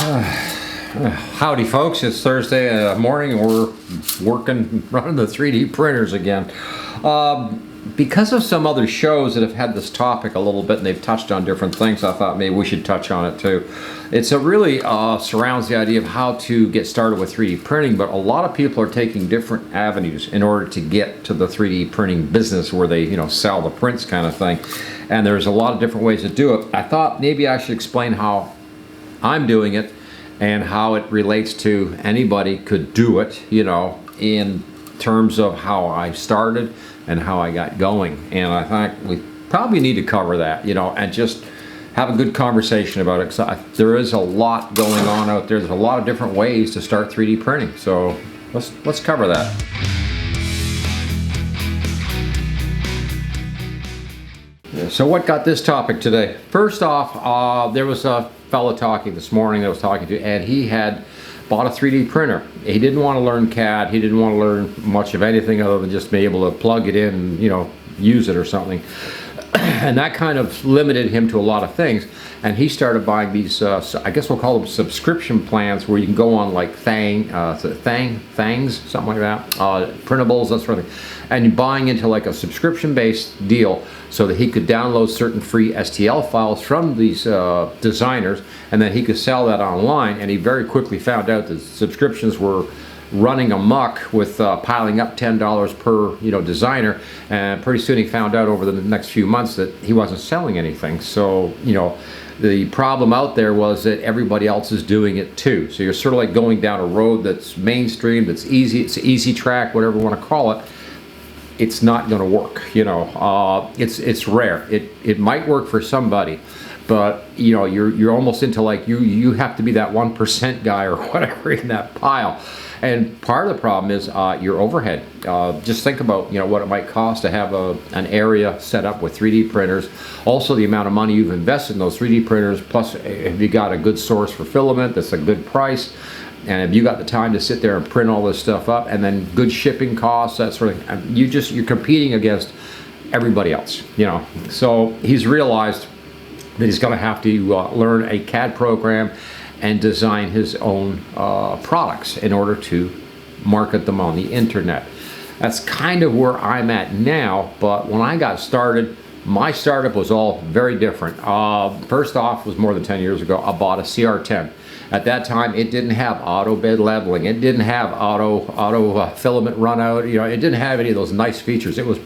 Howdy folks, it's Thursday morning and we're running the 3D printers again. Because of some other shows that have had this topic a little bit and they've touched on different things, I thought maybe we should touch on it too. It's a really surrounds the idea of how to get started with 3D printing, but a lot of people are taking different avenues in order to get to the 3D printing business where they, sell the prints kind of thing. And there's a lot of different ways to do it. I thought maybe I should explain how I'm doing it and how it relates to anybody could do it, in terms of how I started and how I got going. And I think we probably need to cover that, and just have a good conversation about it. So there is a lot going on out there. There's a lot of different ways to start 3D printing. So let's cover that. So what got this topic today? First off, there was a fella talking this morning that I was talking to, and he had bought a 3D printer. He didn't want to learn CAD. He didn't want to learn much of anything other than just be able to plug it in and, use it or something. And that kind of limited him to a lot of things. And he started buying these, I guess we'll call them subscription plans, where you can go on like Things, something like that, printables, that sort of thing. And you're buying into like a subscription-based deal so that he could download certain free STL files from these designers, and then he could sell that online. And he very quickly found out that subscriptions were running amok with piling up $10 per designer, and pretty soon he found out over the next few months that he wasn't selling anything. So the problem out there was that everybody else is doing it too. So you're sort of like going down a road that's mainstream, that's easy, it's easy track, whatever you want to call it. It's not going to work. It's rare. It might work for somebody, but you're almost into like you have to be that 1% guy or whatever in that pile. And part of the problem is your overhead. Just think about what it might cost to have an area set up with 3D printers. Also, the amount of money you've invested in those 3D printers. Plus, if you got a good source for filament, that's a good price. And if you got the time to sit there and print all this stuff up, and then good shipping costs, that sort of thing, you're competing against everybody else. So he's realized that he's going to have to learn a CAD program and design his own products in order to market them on the internet. That's kind of where I'm at now, but when I got started, my startup was all very different. First off, was more than 10 years ago, I bought a CR10. At that time, it didn't have auto bed leveling. It didn't have auto filament run out. It didn't have any of those nice features. It was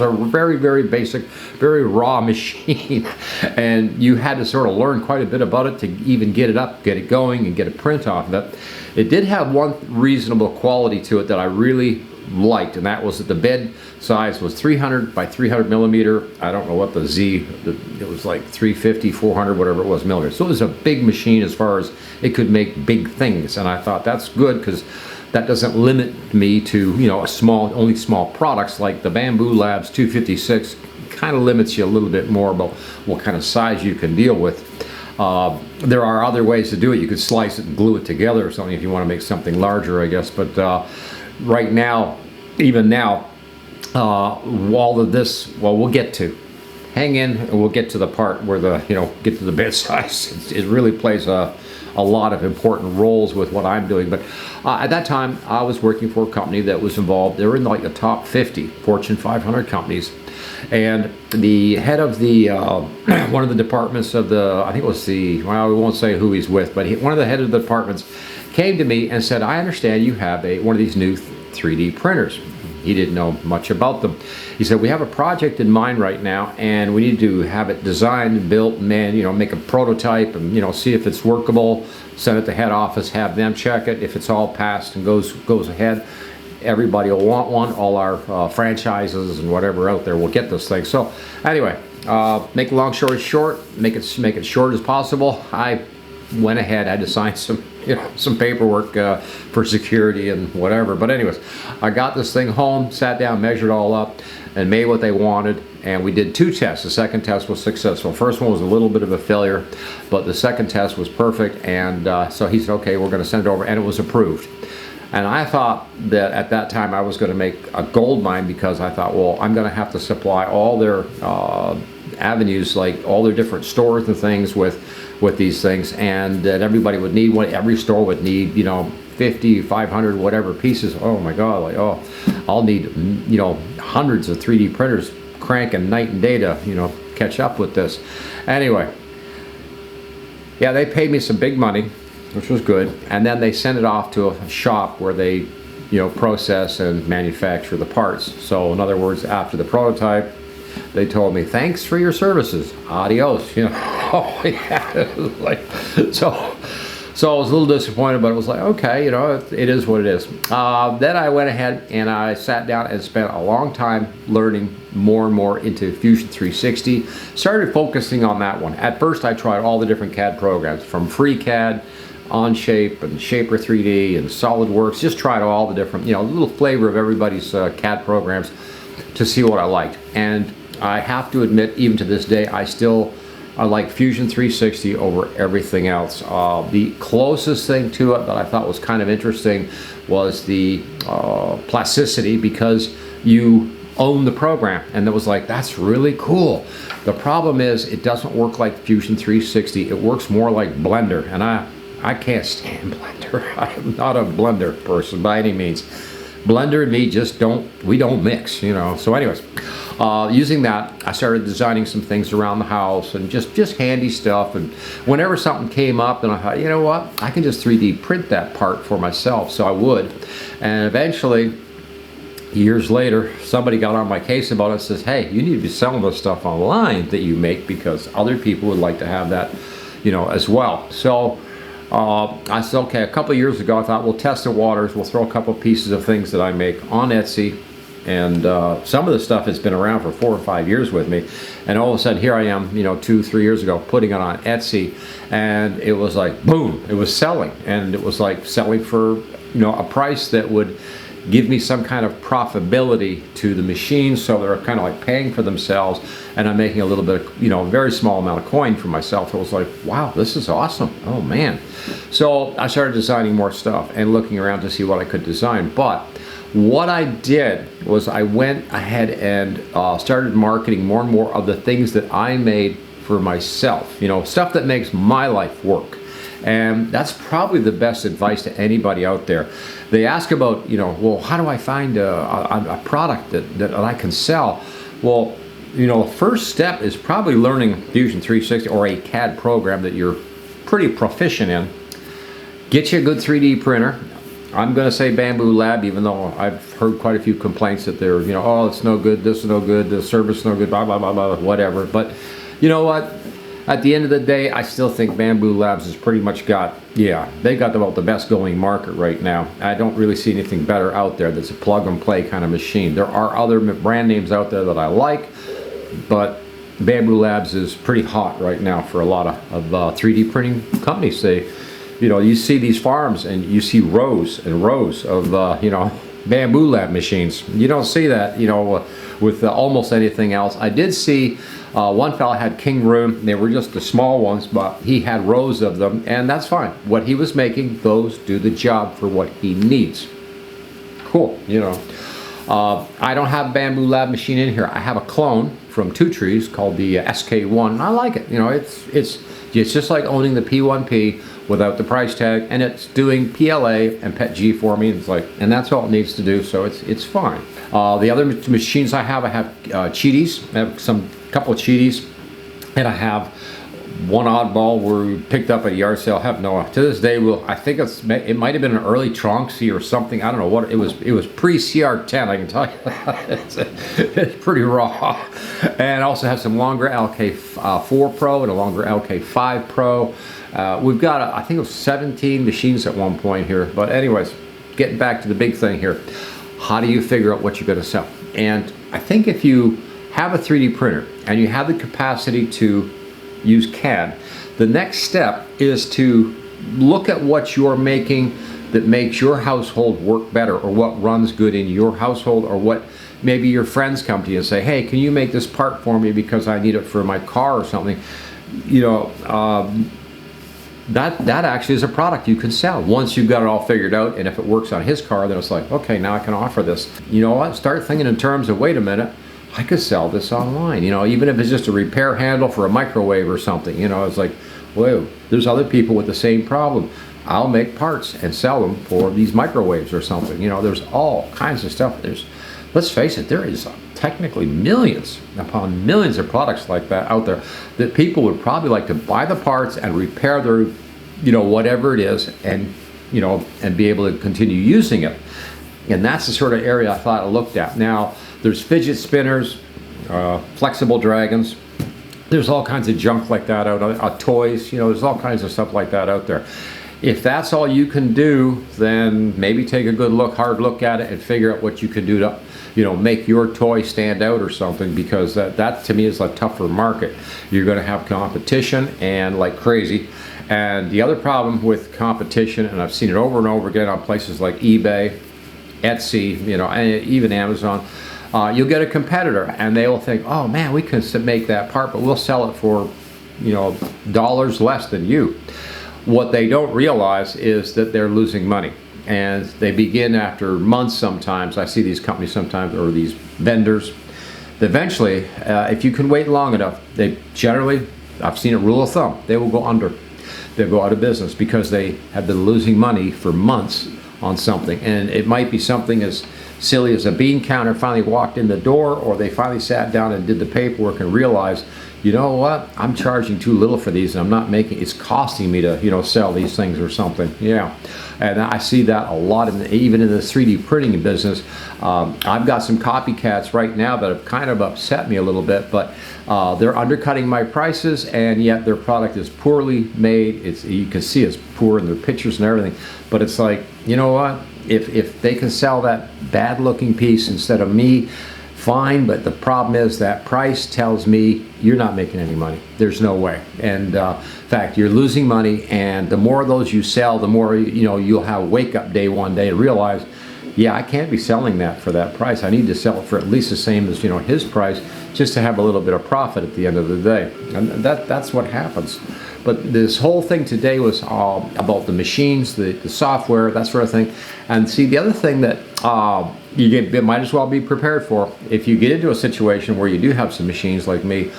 a very, very basic, very raw machine. And you had to sort of learn quite a bit about it to even get it up, get it going, and get a print off of it. It did have one reasonable quality to it that I really liked, and that was that the bed size was 300 by 300 millimeter. I don't know what it was like 350, 400, whatever it was millimeters. So it was a big machine as far as it could make big things, and I thought that's good because that doesn't limit me to only small products. Like the Bamboo Labs 256 kind of limits you a little bit more about what kind of size you can deal with. There are other ways to do it. You could slice it and glue it together or something if you want to make something larger, I guess. But right now, even now, all of this, well, we'll get to. Hang in, and we'll get to the part where get to the bed size. It really plays a lot of important roles with what I'm doing. But at that time, I was working for a company that was involved. They were in like the top 50 Fortune 500 companies. And the head of the, one of the departments of I think it was we won't say who he's with, but one of the head of the departments came to me and said, I understand you have one of these new 3D printers. He didn't know much about them. He said, we have a project in mind right now, and we need to have it designed and built, and make a prototype and see if it's workable, send it to head office, have them check it. If it's all passed and goes ahead, everybody will want one. All our franchises and whatever out there will get this thing. So anyway, make a long story short, make it short as possible. I went ahead, I had to sign some paperwork for security and whatever. But anyways, I got this thing home, sat down, measured all up, and made what they wanted. And we did 2 tests. The second test was successful. First one was a little bit of a failure, but the second test was perfect. And so he said, okay, we're going to send it over, and it was approved. And I thought that at that time I was going to make a gold mine, because I thought, well, I'm going to have to supply all their avenues, like all their different stores and things, with with these things, and that everybody would need one. Every store would need, 50, 500, whatever pieces. Oh my God, like, oh, I'll need, hundreds of 3D printers cranking night and day to, catch up with this. Anyway, yeah, they paid me some big money, which was good, and then they sent it off to a shop where they, process and manufacture the parts. So in other words, after the prototype, they told me, thanks for your services, adios. Oh yeah, it was like, so I was a little disappointed, but it was like, okay, it is what it is. Then I went ahead and I sat down and spent a long time learning more and more into Fusion 360. Started focusing on that one. At first I tried all the different CAD programs, from FreeCAD, Onshape, and Shaper 3D, and SolidWorks. Just tried all the different, a little flavor of everybody's CAD programs to see what I liked. And I have to admit, even to this day, I like Fusion 360 over everything else. The closest thing to it that I thought was kind of interesting was the plasticity, because you own the program, and it was like, that's really cool. The problem is it doesn't work like Fusion 360. It works more like Blender, and I can't stand Blender. I'm not a Blender person by any means. Blender and me just don't mix, So anyways, using that, I started designing some things around the house and just handy stuff. And whenever something came up, then I thought, you know what, I can just 3D print that part for myself. So I would. And eventually, years later, somebody got on my case about it and says, hey, you need to be selling this stuff online that you make, because other people would like to have that, as well. So I said, okay, a couple of years ago, I thought, we'll test the waters. We'll throw a couple pieces of things that I make on Etsy. And some of the stuff has been around for 4 or 5 years with me. And all of a sudden, here I am, 2, 3 years ago, putting it on Etsy. And it was like, boom, it was selling. And it was like selling for, a price that would give me some kind of profitability to the machine. So they're kind of like paying for themselves. And I'm making a little bit of, a very small amount of coin for myself. It was like, wow, this is awesome. Oh, man. So I started designing more stuff and looking around to see what I could design. But what I did was I went ahead and started marketing more and more of the things that I made for myself, stuff that makes my life work. And that's probably the best advice to anybody out there. They ask about, well, how do I find a product that I can sell? Well, the first step is probably learning Fusion 360 or a CAD program that you're pretty proficient in. Get you a good 3D printer. I'm going to say Bamboo Lab, even though I've heard quite a few complaints that they're, oh, it's no good, this is no good, the service is no good, blah, blah, blah, blah, whatever. But you know what? At the end of the day, I still think Bamboo Labs has pretty much got, they got about the best going market right now. I don't really see anything better out there that's a plug and play kind of machine. There are other brand names out there that I like, but Bamboo Labs is pretty hot right now for a lot of 3D printing companies. They, you see these farms and you see rows and rows of, Bamboo Lab machines. You don't see that, with almost anything else. I did see one fella had King Room. They were just the small ones, but he had rows of them, and that's fine. What he was making, those do the job for what he needs. Cool, I don't have a Bamboo Lab machine in here. I have a clone from Two Trees called the SK1. I like it. It's just like owning the P1P without the price tag, and it's doing PLA and PETG for me. It's like, and that's all it needs to do. So it's fine. The other machines I have Cheaties. I have couple of Cheaties, and I have one oddball where we picked up at a yard sale. I have no, to this day, I think it might have been an early Tronxy or something. I don't know what it was. It was pre-CR10, I can tell you. It's pretty raw. And I also have some longer LK4 Pro and a longer LK5 Pro. We've got, I think it was 17 machines at one point here. But anyways, getting back to the big thing here. How do you figure out what you're going to sell? And I think if you have a 3D printer and you have the capacity to use CAD, the next step is to look at what you're making that makes your household work better, or what runs good in your household, or what maybe your friends come to you and say, hey, can you make this part for me because I need it for my car or something. That actually is a product you can sell once you've got it all figured out. And if it works on his car, then it's like, okay, now I can offer this. You know what? Start thinking in terms of, wait a minute, I could sell this online. Even if it's just a repair handle for a microwave or something. It's like, Whoa, there's other people with the same problem. I'll make parts and sell them for these microwaves or something. You know, there's all kinds of stuff. Let's face it, there is technically millions upon millions of products like that out there that people would probably like to buy the parts and repair their, you know, whatever it is, and, you know, and be able to continue using it. And that's the sort of area I thought I looked at. Now, there's fidget spinners, flexible dragons. There's all kinds of junk like that out, toys, you know, there's all kinds of stuff like that out there. If that's all you can do, then maybe take a good look, hard look at it and figure out what you can do to, you know, make your toy stand out or something, because that to me is a tougher market. You're going to have competition and like crazy. And the other problem with competition, and I've seen it over and over again on places like eBay, Etsy, you know, and even Amazon, you'll get a competitor and they will think, oh man, we can make that part, but we'll sell it for, you know, dollars less than you. What they don't realize is that they're losing money, and they begin after months sometimes. I see these companies sometimes, or these vendors, eventually, if you can wait long enough, they generally, I've seen a rule of thumb, they will go under. They'll go out of business because they have been losing money for months on something. And it might be something as silly as a bean counter finally walked in the door, or they finally sat down and did the paperwork and realized, you know what, I'm charging too little for these, and I'm not making, it's costing me to, you know, sell these things or something. Yeah, and I see that a lot, even in the 3D printing business. I've got some copycats right now that have kind of upset me a little bit, but they're undercutting my prices, and yet their product is poorly made. You can see it's poor in their pictures and everything, but it's like, you know what, if they can sell that bad looking piece instead of me, fine, but the problem is that price tells me you're not making any money. There's no way. And in fact, you're losing money, and the more of those you sell, the more, you know, you'll have a wake up day one day and realize, yeah, I can't be selling that for that price. I need to sell it for at least the same as, you know, his price, just to have a little bit of profit at the end of the day. And that's what happens. But this whole thing today was about the machines, the software, that sort of thing. And see, the other thing that you might as well be prepared for, if you get into a situation where you do have some machines like me.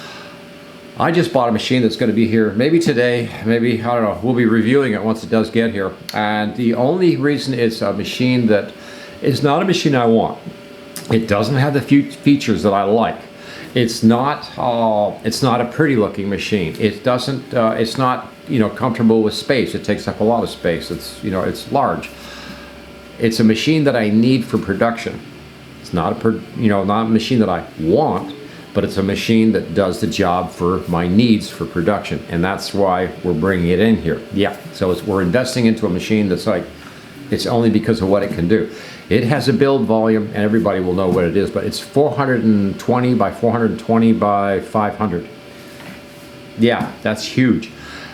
I just bought a machine that's going to be here maybe today, maybe, I don't know, we'll be reviewing it once it does get here. And the only reason it's a machine that is not a machine I want, it doesn't have the features that I like. It's not a pretty looking machine. It doesn't, it's not, you know, comfortable with space. It takes up a lot of space. It's, you know, it's large. It's a machine that I need for production. It's not not a machine that I want, but it's a machine that does the job for my needs for production, and that's why we're bringing it in here. Yeah, so we're investing into a machine that's like, it's only because of what it can do. It has a build volume, and everybody will know what it is, but it's 420 by 420 by 500. Yeah, that's huge.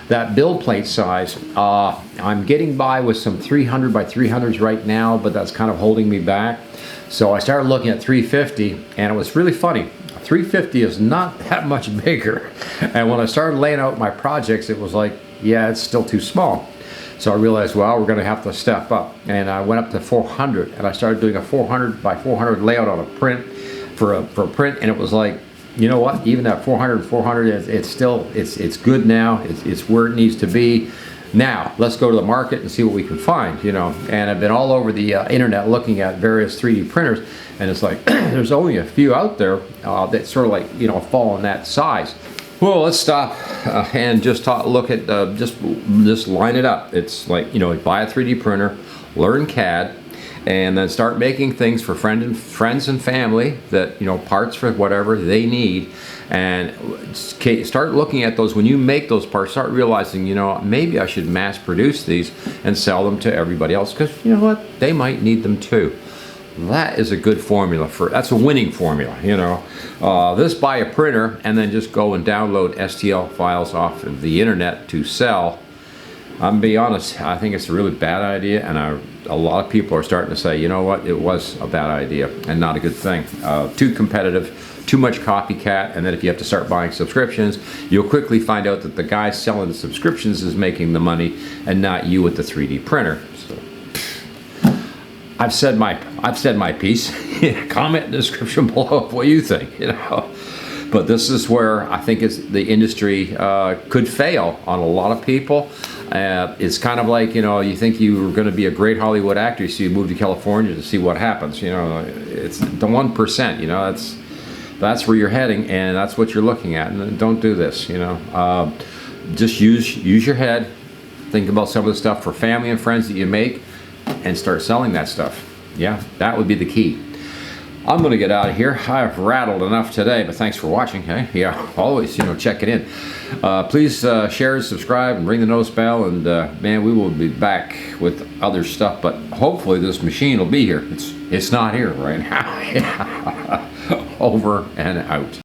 That build plate size, I'm getting by with some 300 by 300s right now, but that's kind of holding me back. So I started looking at 350, and it was really funny. 350 is not that much bigger. And when I started laying out my projects, it was like, yeah, it's still too small. So I realized, well, we're going to have to step up. And I went up to 400, and I started doing a 400 by 400 layout on a print for a print, and it was like, you know what? Even that 400, it's still, it's good now. It's where it needs to be. Now let's go to the market and see what we can find, you know. And I've been all over the internet looking at various 3D printers, and it's like there's only a few out there that sort of like, you know, fall in that size. Well, let's stop and just look at just line it up. It's like, you know, buy a 3D printer, learn CAD, and then start making things for friends and family that, you know, parts for whatever they need, and start looking at those. When you make those parts, start realizing, you know, maybe I should mass produce these and sell them to everybody else, because you know what, they might need them too. That is a good formula that's a winning formula, you know. This buy a printer and then just go and download STL files off of the internet to sell. I'm gonna be honest, I think it's a really bad idea, and a lot of people are starting to say, you know what, it was a bad idea and not a good thing. Too competitive, too much copycat, and then if you have to start buying subscriptions, you'll quickly find out that the guy selling the subscriptions is making the money and not you with the 3D printer. So I've said my piece. Comment in the description below what you think, you know. But this is where I think the industry could fail on a lot of people. It's kind of like, you know, you think you were going to be a great Hollywood actor, so you move to California to see what happens. You know, it's the 1%. You know, that's where you're heading, and that's what you're looking at. And don't do this. You know, just use your head. Think about some of the stuff for family and friends that you make, and start selling that stuff. Yeah, that would be the key. I'm going to get out of here. I've rattled enough today, but thanks for watching. Hey, yeah, always, you know, check it in. Please share, subscribe, and ring the notice bell. And man, we will be back with other stuff. But hopefully, this machine will be here. It's not here right now. Over and out.